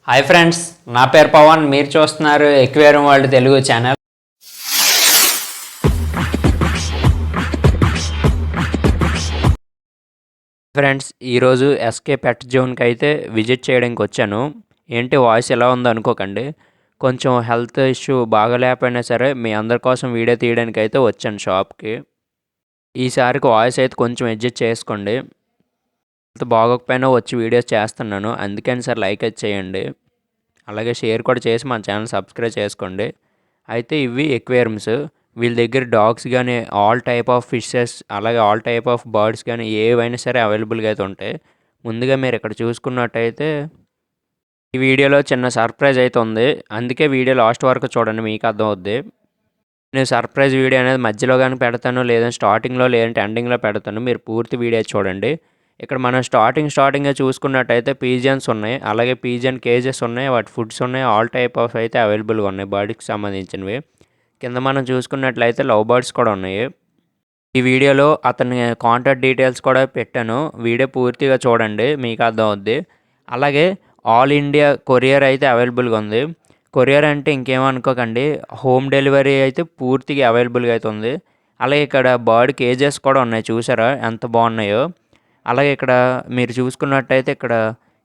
Hi friends, నా పేరు పవన్. మీరు చూస్తున్నారు aquarium world Telugu channel. Friends, ఈరోజు ఎస్కే పెట్ జోన్కి అయితే విజిట్ చేయడానికి వచ్చాను. ఏంటి వాయిస్ ఎలా ఉందో అనుకోకండి. కొంచెం హెల్త్ ఇష్యూ బాగా లేకపోయినా సరే మీ అందరి కోసం వీడియో తీయడానికి అయితే వచ్చాను షాప్కి. ఈసారికి వాయిస్ అయితే కొంచెం అడ్జస్ట్ చేసుకోండి. అంత బాగోకపోయినా వచ్చి వీడియోస్ చేస్తున్నాను, అందుకని సార్ లైక్ అయితే చేయండి. అలాగే షేర్ కూడా చేసి మన ఛానల్ సబ్స్క్రైబ్ చేసుకోండి. అయితే ఇవి ఎక్వేరియంస్. వీళ్ళ దగ్గర డాగ్స్ కానీ ఆల్ టైప్ ఆఫ్ ఫిషెస్ అలాగే ఆల్ టైప్ ఆఫ్ బర్డ్స్ కానీ ఏవైనా సరే అవైలబుల్గా అయితే ఉంటాయి. ముందుగా మీరు ఇక్కడ చూసుకున్నట్టయితే ఈ వీడియోలో చిన్న సర్ప్రైజ్ అయితే ఉంది, అందుకే వీడియో లాస్ట్ వరకు చూడండి, మీకు అర్థమవుద్ది. నేను సర్ప్రైజ్ వీడియో అనేది మధ్యలో కానీ పెడతాను, లేదంటే స్టార్టింగ్లో లేదంటే ఎండింగ్లో పెడతాను. మీరు పూర్తి వీడియో చూడండి. ఇక్కడ మనం స్టార్టింగే చూసుకున్నట్టయితే పీజియన్స్ ఉన్నాయి, అలాగే పీజియన్ కేజెస్ ఉన్నాయి, వాటి ఫుడ్స్ ఉన్నాయి, ఆల్ టైప్ ఆఫ్ అయితే అవైలబుల్గా ఉన్నాయి బర్డ్కి సంబంధించినవి. కింద మనం చూసుకున్నట్లయితే లవ్ బర్డ్స్ కూడా ఉన్నాయి. ఈ వీడియోలో అతని కాంటాక్ట్ డీటెయిల్స్ కూడా పెట్టాను, వీడియో పూర్తిగా చూడండి, మీకు అర్థమవుద్ది. అలాగే ఆల్ ఇండియా కొరియర్ అయితే అవైలబుల్గా ఉంది. కొరియర్ అంటే ఇంకేమనుకోకండి, హోమ్ డెలివరీ అయితే పూర్తిగా అవైలబుల్గా అయితే ఉంది. అలాగే ఇక్కడ బర్డ్ కేజెస్ కూడా ఉన్నాయి, చూసారా ఎంత బాగున్నాయో. అలాగే ఇక్కడ మీరు చూసుకున్నట్టయితే ఇక్కడ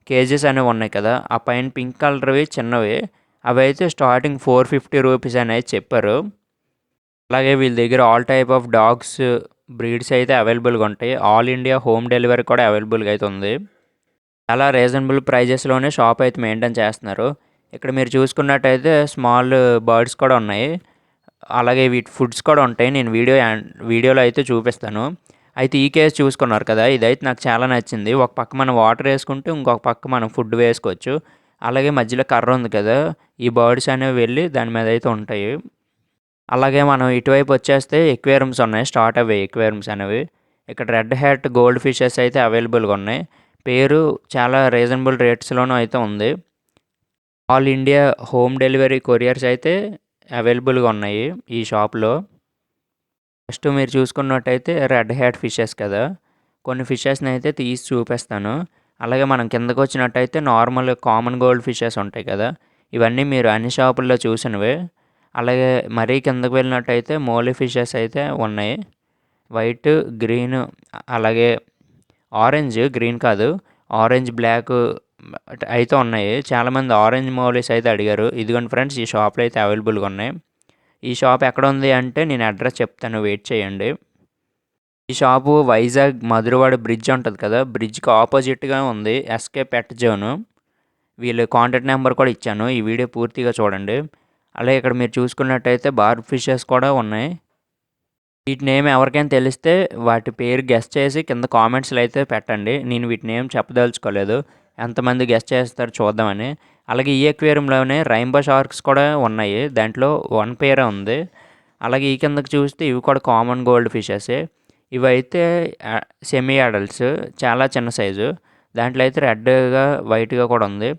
కేజెస్ అనేవి ఉన్నాయి కదా, ఆ పైన పింక్ కలర్వి చిన్నవి, అవి అయితే స్టార్టింగ్ 450 రూపీస్ అనేది చెప్పారు. అలాగే వీళ్ళ దగ్గర all type of dogs breeds అయితే అవైలబుల్గా ఉంటాయి. ఆల్ ఇండియా హోమ్ డెలివరీ కూడా అవైలబుల్గా అయితే ఉంది. చాలా రీజనబుల్ ప్రైజెస్లోనే షాప్ అయితే మెయింటైన్ చేస్తున్నారు. ఇక్కడ మీరు చూసుకున్నట్టయితే స్మాల్ బర్డ్స్ కూడా ఉన్నాయి, అలాగే వీటి ఫుడ్స్ కూడా ఉంటాయి. నేను వీడియోలో అయితే చూపిస్తాను. అయితే ఈ కేసు చూసుకున్నారు కదా, ఇదైతే నాకు చాలా నచ్చింది. ఒక పక్క మనం వాటర్ వేసుకుంటే ఇంకొక పక్క మనం ఫుడ్ వేసుకోవచ్చు. అలాగే మధ్యలో కర్ర ఉంది కదా, ఈ బర్డ్స్ అనేవి వెళ్ళి దాని మీద అయితే ఉంటాయి. అలాగే మనం ఇటువైపు వచ్చేస్తే ఎక్వేరియంస్ ఉన్నాయి, స్టార్ట్ అయ్యాయి ఎక్వేరియంస్ అనేవి. ఇక్కడ రెడ్ హ్యాట్ గోల్డ్ ఫిషెస్ అయితే అవైలబుల్గా ఉన్నాయి. పేరు చాలా రీజనబుల్ రేట్స్లోనూ అయితే ఉంది. All India home delivery couriers అయితే అవైలబుల్గా ఉన్నాయి ఈ షాప్లో. ఫస్ట్ మీరు చూసుకున్నట్టయితే రెడ్ హ్యాట్ ఫిషెస్ కదా, కొన్ని ఫిషెస్ని అయితే తీసి చూపిస్తాను. అలాగే మనం కిందకు వచ్చినట్టయితే నార్మల్ కామన్ గోల్డ్ ఫిషెస్ ఉంటాయి కదా, ఇవన్నీ మీరు అన్ని షాపుల్లో చూసినవే. అలాగే మరీ కిందకు వెళ్ళినట్టయితే మోలీ ఫిషెస్ అయితే ఉన్నాయి, వైట్ గ్రీన్ అలాగే ఆరెంజ్, గ్రీన్ కాదు ఆరెంజ్ బ్లాక్ అయితే ఉన్నాయి. చాలామంది ఆరెంజ్ మోలీస్ అయితే అడిగారు. ఇదిగోండి ఫ్రెండ్స్, ఈ షాప్లో అయితే అవైలబుల్గా ఉన్నాయి. ఈ షాప్ ఎక్కడ ఉంది అంటే నేను అడ్రస్ చెప్తాను, వెయిట్ చేయండి. ఈ షాపు వైజాగ్ మధురవాడ బ్రిడ్జ్ ఉంటుంది కదా, బ్రిడ్జ్కి ఆపోజిట్గా ఉంది ఎస్కే పెట్ జోను. వీళ్ళు కాంటాక్ట్ నెంబర్ కూడా ఇచ్చాను, ఈ వీడియో పూర్తిగా చూడండి. అలాగే ఇక్కడ మీరు చూసుకున్నట్టయితే బార్బ్ ఫిషెస్ కూడా ఉన్నాయి. వీటి నేమ్ ఎవరికైనా తెలిస్తే వాటి పేరు గెస్ట్ చేసి కింద కామెంట్స్లో అయితే పెట్టండి. నేను వీటి నేమ్ చెప్పదలుచుకోలేదు, ఎంతమంది గెస్ట్ చేస్తారు చూద్దామని. అలాగే ఈ ఎక్వేరియంలోనే రైంబో షార్క్స్ కూడా ఉన్నాయి, దాంట్లో 1 పేరే ఉంది. అలాగే ఈ కిందకి చూస్తే ఇవి కూడా కామన్ గోల్డ్ ఫిషెసే. ఇవైతే సెమీ అడల్ట్స్, చాలా చిన్న సైజు. దాంట్లో అయితే రెడ్గా వైట్గా కూడా ఉంది.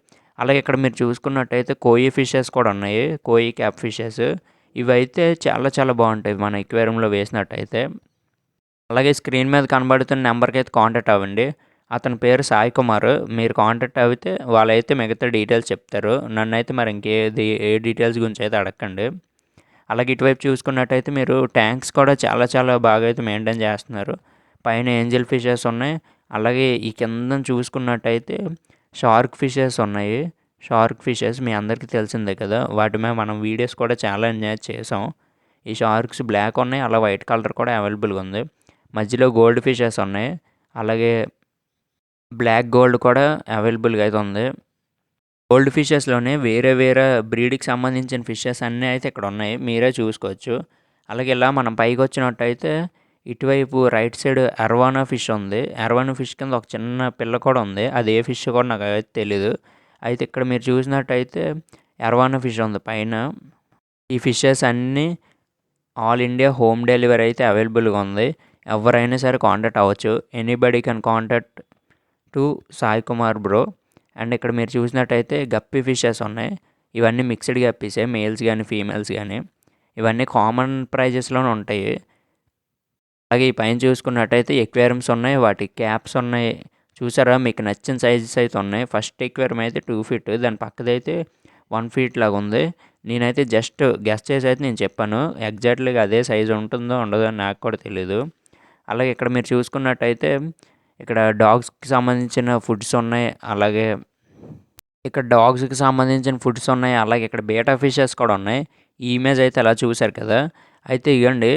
అలాగే ఇక్కడ మీరు చూసుకున్నట్టయితే కోయి ఫిషెస్ కూడా ఉన్నాయి, కోయి క్యాప్ ఫిషెస్. ఇవైతే చాలా చాలా బాగుంటాయి మన ఎక్వేరియంలో వేసినట్టయితే. అలాగే స్క్రీన్ మీద కనబడుతున్న నెంబర్కి అయితే కాంటాక్ట్ అవ్వండి. అతని పేరు సాయి కుమార్. మీరు కాంటాక్ట్ అయితే వాళ్ళైతే మిగతా డీటెయిల్స్ చెప్తారు. నన్ను అయితే మరి ఏ డీటెయిల్స్ గురించి అయితే అడగండి. అలాగే ఇటువైపు చూసుకున్నట్టయితే మీరు ట్యాంక్స్ కూడా చాలా చాలా బాగా అయితే మెయింటైన్ చేస్తున్నారు. పైన ఏంజల్ ఫిషెస్ ఉన్నాయి. అలాగే ఈ కింద చూసుకున్నట్టయితే షార్క్ ఫిషెస్ ఉన్నాయి. షార్క్ ఫిషెస్ మీ అందరికీ తెలిసిందే కదా, వాటి మీద మనం వీడియోస్ కూడా చాలా ఎంజాయ్ చేసాం. ఈ షార్క్స్ బ్లాక్ ఉన్నాయి, అలా వైట్ కలర్ కూడా అవైలబుల్గా ఉంది. మధ్యలో గోల్డ్ ఫిషెస్ ఉన్నాయి, అలాగే బ్లాక్ గోల్డ్ కూడా అవైలబుల్గా అయితే ఉంది. గోల్డ్ ఫిషెస్లోనే వేరే వేరే బ్రీడ్కి సంబంధించిన ఫిషెస్ అన్నీ అయితే ఇక్కడ ఉన్నాయి, మీరే చూసుకోవచ్చు. అలాగే ఇలా మనం పైకి వచ్చినట్టయితే ఇటువైపు రైట్ సైడ్ అర్వానా ఫిష్ ఉంది. అర్వానా ఫిష్ కింద ఒక చిన్న పిల్ల కూడా ఉంది, అది ఏ ఫిష్ కూడా నాకు అయితే తెలీదు. అయితే ఇక్కడ మీరు చూసినట్టయితే అర్వానా ఫిష్ ఉంది పైన. ఈ ఫిషెస్ అన్నీ ఆల్ ఇండియా హోమ్ డెలివరీ అయితే అవైలబుల్గా ఉంది. ఎవరైనా సరే కాంటాక్ట్ అవ్వచ్చు. Anybody can contact to Sai Kumar bro. And ఇక్కడ మీరు చూసినట్టయితే గప్పి ఫిషెస్ ఉన్నాయి. ఇవన్నీ మిక్స్డ్ గప్పీసే, మేల్స్ కానీ ఫీమేల్స్ కానీ. ఇవన్నీ కామన్ ప్రైజెస్లోనే ఉంటాయి. అలాగే ఈ పైన చూసుకున్నట్టయితే ఎక్వేరియంస్ ఉన్నాయి, వాటి క్యాప్స్ ఉన్నాయి, చూసారా మీకు నచ్చిన సైజెస్ అయితే ఉన్నాయి. ఫస్ట్ ఎక్వేరియం అయితే 2 ఫీట్, దాని పక్కదైతే 1 ఫీట్ లాగా ఉంది. నేనైతే జస్ట్ గెస్ చేసి అయితే నేను చెప్పాను. ఎగ్జాక్ట్లీగా అదే సైజు ఉంటుందో ఉండదో అని నాకు కూడా తెలీదు. అలాగే ఇక్కడ మీరు చూసుకున్నట్టయితే ఇక్కడ డాగ్స్కి సంబంధించిన ఫుడ్స్ ఉన్నాయి. అలాగే ఇక్కడ డాగ్స్కి సంబంధించిన ఫుడ్స్ ఉన్నాయి. అలాగే ఇక్కడ బీటా ఫిషెస్ కూడా ఉన్నాయి. ఈ ఇమేజ్ అయితే అలా చూశారు కదా. అయితే ఇవ్వండి,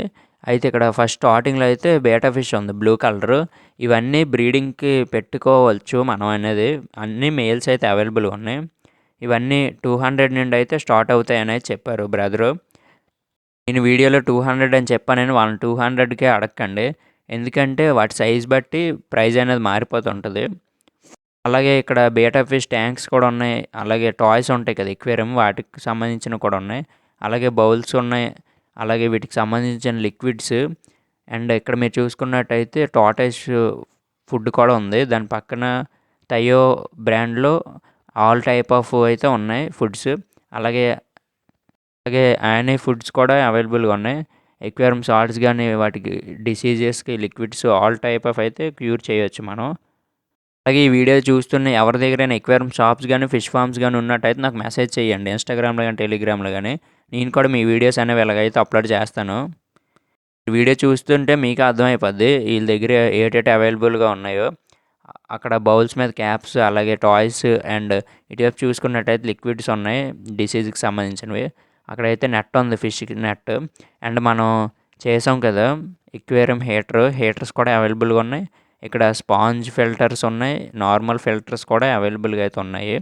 అయితే ఇక్కడ ఫస్ట్ స్టార్టింగ్లో అయితే బీటా ఫిష్ ఉంది బ్లూ కలర్. ఇవన్నీ బ్రీడింగ్కి పెట్టుకోవచ్చు మనం అనేది. అన్ని మేల్స్ అయితే అవైలబుల్గా ఉన్నాయి. ఇవన్నీ 200 నుండి అయితే స్టార్ట్ అవుతాయని అయితే చెప్పారు బ్రదరు. నేను వీడియోలో 200 అని చెప్పానని వాళ్ళని 200కే అడగండి. ఎందుకంటే వాటి సైజ్ బట్టి ప్రైస్ అనేది మారిపోతుంటుంది. అలాగే ఇక్కడ బీటా ఫిష్ ట్యాంక్స్ కూడా ఉన్నాయి. అలాగే టాయ్స్ ఉంటాయి కదా ఎక్వేరియం, వాటికి సంబంధించినవి కూడా ఉన్నాయి. అలాగే బౌల్స్ ఉన్నాయి. అలాగే వీటికి సంబంధించిన లిక్విడ్స్. అండ్ ఇక్కడ మీరు చూసుకున్నట్టయితే టార్టైస్ ఫుడ్ కూడా ఉంది. దాని పక్కన తయో బ్రాండ్లో ఆల్ టైప్ ఆఫ్ అయితే ఉన్నాయి ఫుడ్స్. అలాగే అలాగే యానీ ఫుడ్స్ కూడా అవైలబుల్గా ఉన్నాయి. ఎక్వేరియం సాల్ట్స్ కానీ వాటికి డిసీజెస్కి లిక్విడ్స్ ఆల్ టైప్ ఆఫ్ అయితే క్యూర్ చేయొచ్చు మనం. అలాగే ఈ వీడియో చూస్తున్న ఎవరి దగ్గరైనా ఎక్వేరియం షాప్స్ కానీ ఫిష్ ఫార్మ్స్ కానీ ఉన్నట్టయితే నాకు మెసేజ్ చేయండి ఇన్స్టాగ్రామ్లో కానీ టెలిగ్రామ్లో కానీ. నేను కూడా మీ వీడియోస్ అనేవి ఎలాగైతే అప్లోడ్ చేస్తాను. వీడియో చూస్తుంటే మీకు అర్థమైపోద్ది వీళ్ళ దగ్గర ఏటేటి అవైలబుల్గా ఉన్నాయో. అక్కడ బౌల్స్ మీద క్యాప్స్, అలాగే టాయ్స్, అండ్ ఇటువైపు చూసుకున్నట్టయితే లిక్విడ్స్ ఉన్నాయి డిసీజ్కి సంబంధించినవి. అక్కడైతే నెట్ ఉంది, ఫిష్కి నెట్. అండ్ మనం చేసాం కదా ఎక్వేరియం హీటర్స్ కూడా అవైలబుల్గా ఉన్నాయి. ఇక్కడ స్పాంజ్ ఫిల్టర్స్ ఉన్నాయి, నార్మల్ ఫిల్టర్స్ కూడా అవైలబుల్గా అయితే ఉన్నాయి.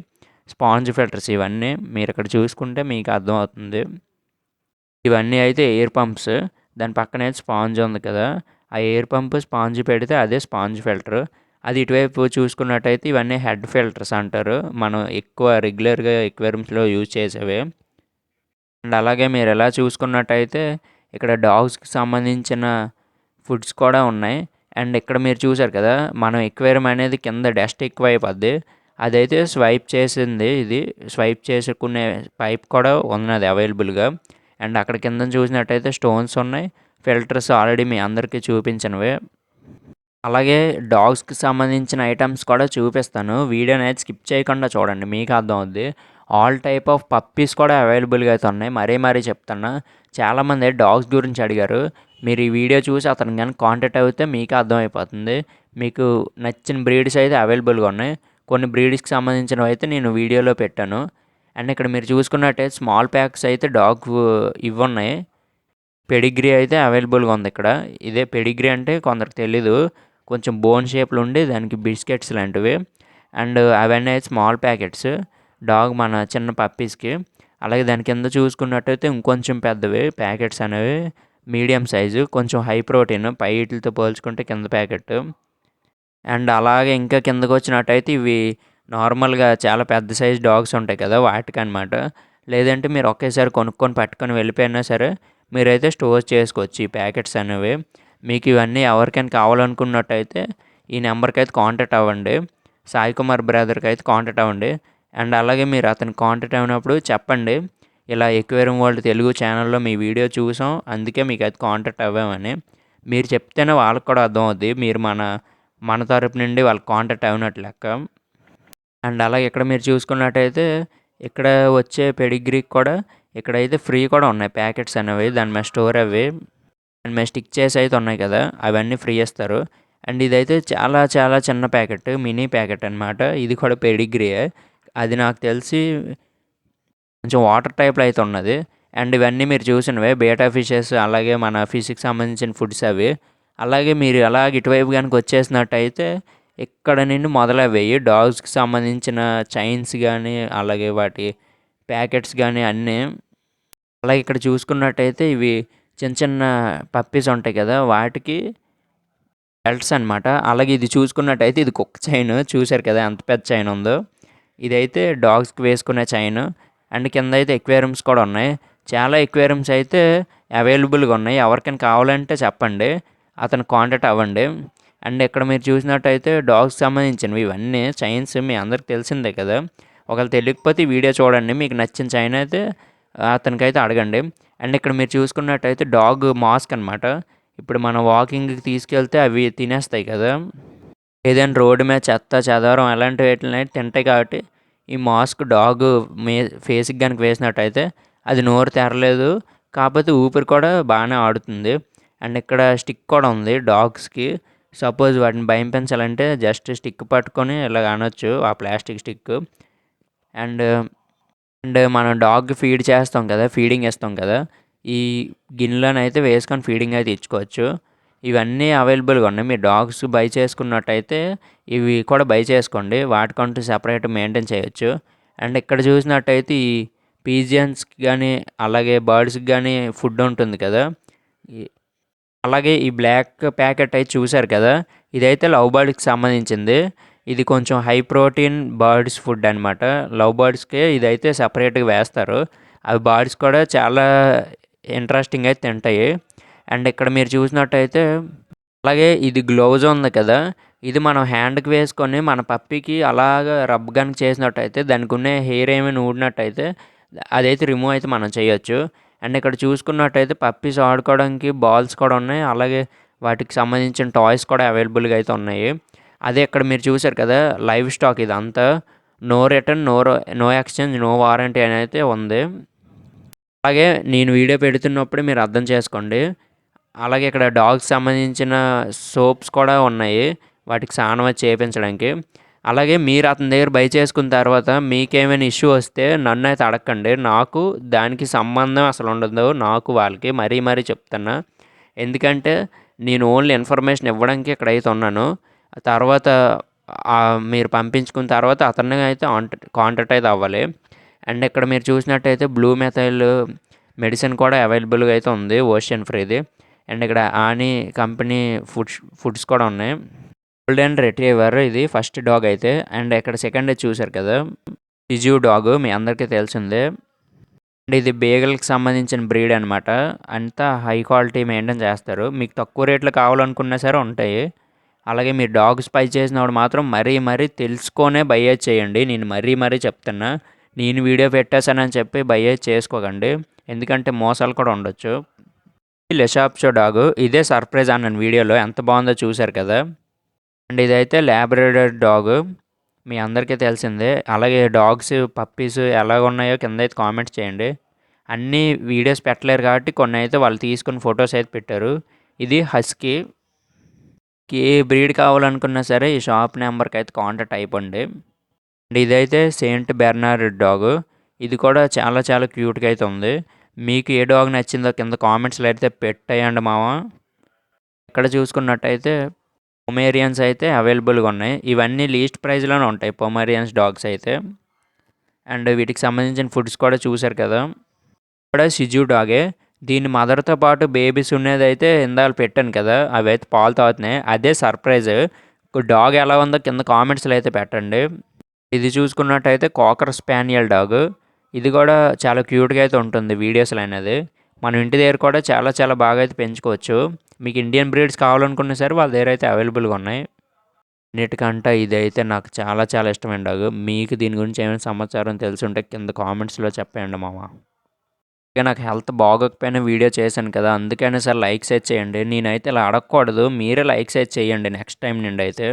స్పాంజ్ ఫిల్టర్స్ ఇవన్నీ మీరు ఇక్కడ చూసుకుంటే మీకు అర్థమవుతుంది. ఇవన్నీ అయితే ఎయిర్ పంప్స్. దాని పక్కనే స్పాంజ్ ఉంది కదా, ఆ ఎయిర్ పంప్ స్పాంజ్ పెడితే అదే స్పాంజ్ ఫిల్టర్. అది ఇటువైపు చూసుకున్నట్టయితే ఇవన్నీ హెడ్ ఫిల్టర్స్ అంటారు, మనం ఎక్కువ రెగ్యులర్గా ఎక్వేరియంస్లో యూజ్ చేసేవే. అండ్ అలాగే మీరు ఎలా చూసుకున్నట్టయితే ఇక్కడ డాగ్స్కి సంబంధించిన ఫుడ్స్ కూడా ఉన్నాయి. అండ్ ఇక్కడ మీరు చూసారు కదా, మనం ఎక్వేరియం అనేది కింద డస్ట్ ఎక్కువ అయిపోద్ది, అదైతే స్వైప్ చేసింది. ఇది స్వైప్ చేసుకునే పైప్ కూడా ఉన్నది అవైలబుల్గా. అండ్ అక్కడ కింద చూసినట్టయితే స్టోన్స్ ఉన్నాయి, ఫిల్టర్స్ ఆల్రెడీ మీ అందరికీ చూపించినవే. అలాగే డాగ్స్కి సంబంధించిన ఐటమ్స్ కూడా చూపిస్తాను, వీడియో అనేది స్కిప్ చేయకుండా చూడండి, మీకు అర్థం అవుద్ది. ఆల్ టైప్ ఆఫ్ పప్పీస్ కూడా అవైలబుల్గా అయితే ఉన్నాయి. మరీ చెప్తున్నా, చాలామంది డాగ్స్ గురించి అడిగారు. మీరు ఈ వీడియో చూసి అతను కానీ కాంటాక్ట్ అయితే మీకు అర్థమైపోతుంది. మీకు నచ్చిన బ్రీడ్స్ అయితే అవైలబుల్గా ఉన్నాయి. కొన్ని బ్రీడ్స్కి సంబంధించినవి అయితే నేను వీడియోలో పెట్టాను. అండ్ ఇక్కడ మీరు చూసుకున్నట్టయితే స్మాల్ ప్యాక్స్ అయితే డాగ్ ఇవి ఉన్నాయి. పెడిగ్రీ అయితే అవైలబుల్గా ఉంది ఇక్కడ. ఇదే పెడిగ్రీ అంటే కొందరికి తెలీదు, కొంచెం బోన్ షేప్లో ఉండి దానికి బిస్కెట్స్ లాంటివి. అండ్ అవన్నీ అయితే స్మాల్ ప్యాకెట్స్ డాగ్ మన చిన్న పప్పీస్కి. అలాగే దాని కింద చూసుకున్నట్టయితే ఇంకొంచెం పెద్దవి ప్యాకెట్స్ అనేవి మీడియం సైజు, కొంచెం హై ప్రోటీన్ పై వీటితో పోల్చుకుంటే కింద ప్యాకెట్. అండ్ అలాగే ఇంకా కిందకు వచ్చినట్టయితే ఇవి నార్మల్గా చాలా పెద్ద సైజ్ డాగ్స్ ఉంటాయి కదా వాటికి అనమాట. లేదంటే మీరు ఒకేసారి కొనుక్కొని పట్టుకొని వెళ్ళిపోయినా సరే మీరైతే స్టోర్ చేసుకోవచ్చు ఈ ప్యాకెట్స్ అనేవి. మీకు ఇవన్నీ ఎవరికైనా కావాలనుకున్నట్టయితే ఈ నెంబర్కి అయితే కాంటాక్ట్ అవ్వండి, సాయి కుమార్ బ్రదర్కి అయితే కాంటాక్ట్ అవ్వండి. అండ్ అలాగే మీరు అతను కాంటాక్ట్ అయినప్పుడు చెప్పండి, ఇలా ఎక్వేరియం వరల్డ్ తెలుగు ఛానల్లో మీ వీడియో చూసాం అందుకే మీకు అయితే కాంటాక్ట్ అవ్వామని. మీరు చెప్తేనే వాళ్ళకి కూడా అర్థం అవుద్ది, మీరు మన తరపు నుండి వాళ్ళకి కాంటాక్ట్ అయినట్టు లెక్క. అండ్ అలాగే ఇక్కడ మీరు చూసుకున్నట్టయితే ఇక్కడ వచ్చే పెడిగ్రీకి కూడా ఇక్కడైతే ఫ్రీ కూడా ఉన్నాయి ప్యాకెట్స్ అనేవి, దాని మీద స్టోర్ అవి దాని మీద స్టిక్ చేసి అయితే ఉన్నాయి కదా, అవన్నీ ఫ్రీ ఇస్తారు. అండ్ ఇదైతే చాలా చాలా చిన్న ప్యాకెట్, మినీ ప్యాకెట్ అనమాట. ఇది కూడా పెడిగ్రీయే, అది నాకు తెలిసి కొంచెం వాటర్ టైప్లో అయితే ఉన్నది. అండ్ ఇవన్నీ మీరు చూసినవే బీటా ఫిషెస్, అలాగే మన ఫిష్కి సంబంధించిన ఫుడ్స్ అవి. అలాగే మీరు అలాగ ఇటువైపు కనుక వచ్చేసినట్టయితే ఇక్కడ నుండి మొదలయ్యాయి డాగ్స్కి సంబంధించిన చైన్స్ కానీ, అలాగే వాటి ప్యాకెట్స్ కానీ అన్నీ. అలాగే ఇక్కడ చూసుకున్నట్టయితే ఇవి చిన్న చిన్న పప్పీస్ ఉంటాయి కదా వాటికి బెల్ట్స్ అనమాట. అలాగే ఇది చూసుకున్నట్టయితే ఇది కుక్క చైన్, చూశారు కదా ఎంత పెద్ద చైన్ ఉందో. ఇదైతే డాగ్స్కి వేసుకునే చైన్. అండ్ కింద అయితే ఎక్వేరియంస్ కూడా ఉన్నాయి, చాలా ఎక్వేరియంస్ అయితే అవైలబుల్గా ఉన్నాయి. ఎవరికైనా కావాలంటే చెప్పండి, అతను కాంటాక్ట్ అవ్వండి. అండ్ ఇక్కడ మీరు చూసినట్టయితే డాగ్స్కి సంబంధించినవి ఇవన్నీ చైన్స్ మీ అందరికి తెలిసిందే కదా. ఒకవేళ తెలియకపోతే ఈ వీడియో చూడండి, మీకు నచ్చిన చైన్ అయితే అతనికైతే అడగండి. అండ్ ఇక్కడ మీరు చూసుకున్నట్టయితే డాగ్ మాస్క్ అనమాట. ఇప్పుడు మనం వాకింగ్కి తీసుకెళ్తే అవి తినేస్తాయి కదా, ఏదైనా రోడ్డు మీద చెత్త చెదారం అలాంటి వాటిని తింటాయి కాబట్టి ఈ మాస్క్ డాగ్ ఫేస్కి కనుక వేసినట్టయితే అది నోరు తెరలేదు, కాకపోతే ఊపిరి కూడా బాగానే ఆడుతుంది. అండ్ ఇక్కడ స్టిక్ కూడా ఉంది డాగ్స్కి. సపోజ్ వాటిని భయం పెంచాలంటే జస్ట్ స్టిక్ పట్టుకొని ఇలాగ అనొచ్చు, ఆ ప్లాస్టిక్ స్టిక్. అండ్ అండ్ మనం డాగ్ ఫీడ్ చేస్తాం కదా, ఫీడింగ్ ఇస్తాం కదా, ఈ గిన్నెలోనైతే వేసుకొని ఫీడింగ్ అయితే ఇచ్చుకోవచ్చు. ఇవన్నీ అవైలబుల్గా ఉన్నాయి. మీరు డాగ్స్ బై చేసుకున్నట్టయితే ఇవి కూడా బై చేసుకోండి, వాటికంటూ సెపరేట్ మెయింటైన్ చేయొచ్చు. అండ్ ఇక్కడ చూసినట్టయితే ఈ పీజియన్స్కి కానీ అలాగే బర్డ్స్కి కానీ ఫుడ్ ఉంటుంది కదా, అలాగే ఈ బ్లాక్ ప్యాకెట్ అయితే చూశారు కదా, ఇదైతే లవ్ బర్డ్స్కి సంబంధించింది. ఇది కొంచెం హై ప్రోటీన్ బర్డ్స్ ఫుడ్ అనమాట. లవ్ బర్డ్స్కి ఇదైతే సపరేట్గా వేస్తారు. అవి బర్డ్స్ కూడా చాలా ఇంట్రెస్టింగ్ అయితే తింటాయి. అండ్ ఇక్కడ మీరు చూసినట్టయితే అలాగే ఇది గ్లోవ్స్ ఉంది కదా, ఇది మనం హ్యాండ్కి వేసుకొని మన పప్పికి అలాగ రబ్ కనుక చేసినట్టయితే దానికి ఉన్న హెయిర్ ఏమైనా ఊడినట్టయితే అదైతే రిమూవ్ అయితే మనం చేయొచ్చు. అండ్ ఇక్కడ చూసుకున్నట్టయితే పప్పీస్ ఆడుకోవడానికి బాల్స్ కూడా ఉన్నాయి, అలాగే వాటికి సంబంధించిన టాయ్స్ కూడా అవైలబుల్గా అయితే ఉన్నాయి. అదే ఇక్కడ మీరు చూసారు కదా లైవ్ స్టాక్, ఇదంతా no return, no exchange, no warranty అని అయితే ఉంది. అలాగే నేను వీడియో పెడుతున్నప్పుడే మీరు అర్థం చేసుకోండి. అలాగే ఇక్కడ డాగ్స్ సంబంధించిన సోప్స్ కూడా ఉన్నాయి, వాటికి స్నానం అది చేయించడానికి. అలాగే మీరు అతని దగ్గర బై చేసుకున్న తర్వాత మీకేమైనా ఇష్యూ వస్తే నన్ను అయితే అడగండి, నాకు దానికి సంబంధం అసలు ఉండదు. నాకు వాళ్ళకి మరీ చెప్తున్నా, ఎందుకంటే నేను ఓన్లీ ఇన్ఫర్మేషన్ ఇవ్వడానికి ఇక్కడైతే ఉన్నాను. తర్వాత మీరు పంపించుకున్న తర్వాత అతన్ని అయితే కాంటాక్ట్ అయితే అవ్వాలి. అండ్ ఇక్కడ మీరు చూసినట్టయితే బ్లూ మెథైల్ మెడిసిన్ కూడా అవైలబుల్గా అయితే ఉంది, ఓషన్ ఫ్రీది. అండ్ ఇక్కడ ఆని కంపెనీ ఫుడ్స్ కూడా ఉన్నాయి. గోల్డెన్ రిట్రీవర్ ఇది ఫస్ట్ డాగ్ అయితే. అండ్ ఇక్కడ సెకండ్ చూసారు కదా షిజు డాగ్, మీ అందరికీ తెలిసిందే. అండ్ ఇది బేగల్కి సంబంధించిన బ్రీడ్ అనమాట. అంతా హై క్వాలిటీ మెయింటైన్ చేస్తారు. మీకు తక్కువ రేట్లో కావాలనుకున్నా సరే ఉంటాయి. అలాగే మీరు డాగ్ స్పై చేసినప్పుడు మాత్రం మరీ తెలుసుకొనే బయ్యేజ్ చేయండి. నేను మరీ చెప్తున్నా, నేను వీడియో పెట్టేశానని చెప్పి బయ్యేజ్ చేసుకోకండి, ఎందుకంటే మోసాలు కూడా ఉండొచ్చు. లెషాప్షో డాగ్, ఇదే సర్ప్రైజ్ అన్నాను వీడియోలో, ఎంత బాగుందో చూశారు కదా. అండ్ ఇదైతే ల్యాబ్రడార్ డాగ్, మీ అందరికీ తెలిసిందే. అలాగే డాగ్స్ పప్పీస్ ఎలాగ ఉన్నాయో కింద అయితే కామెంట్స్ చేయండి. అన్నీ వీడియోస్ పెట్టలేరు కాబట్టి కొన్ని అయితే వాళ్ళు తీసుకుని ఫొటోస్ అయితే పెట్టారు. ఇది హస్కీ. ఏ బ్రీడ్ కావాలనుకున్నా సరే ఈ షాప్ నెంబర్కి అయితే కాంటాక్ట్ అయిపోండి. అండ్ ఇదైతే సెయింట్ బెర్నార్డ్ డాగ్, ఇది కూడా చాలా క్యూట్గా అయితే ఉంది. మీకు ఏ డాగ్ నచ్చిందో కింద కామెంట్స్లో అయితే పెట్టేయండి మామ. ఇక్కడ చూసుకున్నట్టయితే పొమేరియన్స్ అయితే అవైలబుల్గా ఉన్నాయి. ఇవన్నీ లీస్ట్ ప్రైస్లోనే ఉంటాయి పొమేరియన్స్ డాగ్స్ అయితే. అండ్ వీటికి సంబంధించిన ఫుడ్స్ కూడా చూశారు కదా. ఇక్కడ షిజు డాగే, దీని మదర్తో పాటు బేబీస్ ఉన్నది అయితే ఇందాక పెట్టాను కదా, అవి అయితే పాలు తాగుతున్నాయి. అదే సర్ప్రైజ్. డాగ్ ఎలా ఉందో కింద కామెంట్స్లో అయితే పెట్టండి. ఇది చూసుకున్నట్టయితే కాకర్ స్పానియల్ డాగ్, ఇది కూడా చాలా క్యూట్గా అయితే ఉంటుంది వీడియోస్లో అనేది. మనం ఇంటి దగ్గర కూడా చాలా బాగా అయితే పెంచుకోవచ్చు. మీకు ఇండియన్ బ్రీడ్స్ కావాలనుకున్నా సరే వాళ్ళ దగ్గర అయితే అవైలబుల్గా ఉన్నాయి. అన్నిటికంటే ఇదైతే నాకు చాలా ఇష్టమైన డాగ్. మీకు దీని గురించి ఏమైనా సమాచారం తెలుసుంటే కింద కామెంట్స్లో చెప్పండి మామ. ఇక నాకు హెల్త్ బాగోకపోయినా వీడియో చేశాను కదా, అందుకనే సార్ లైక్స్ అయితే చేయండి. నేనైతే ఇలా అడగకూడదు, మీరే లైక్స్ అయితే చేయండి నెక్స్ట్ టైం నుండి అయితే.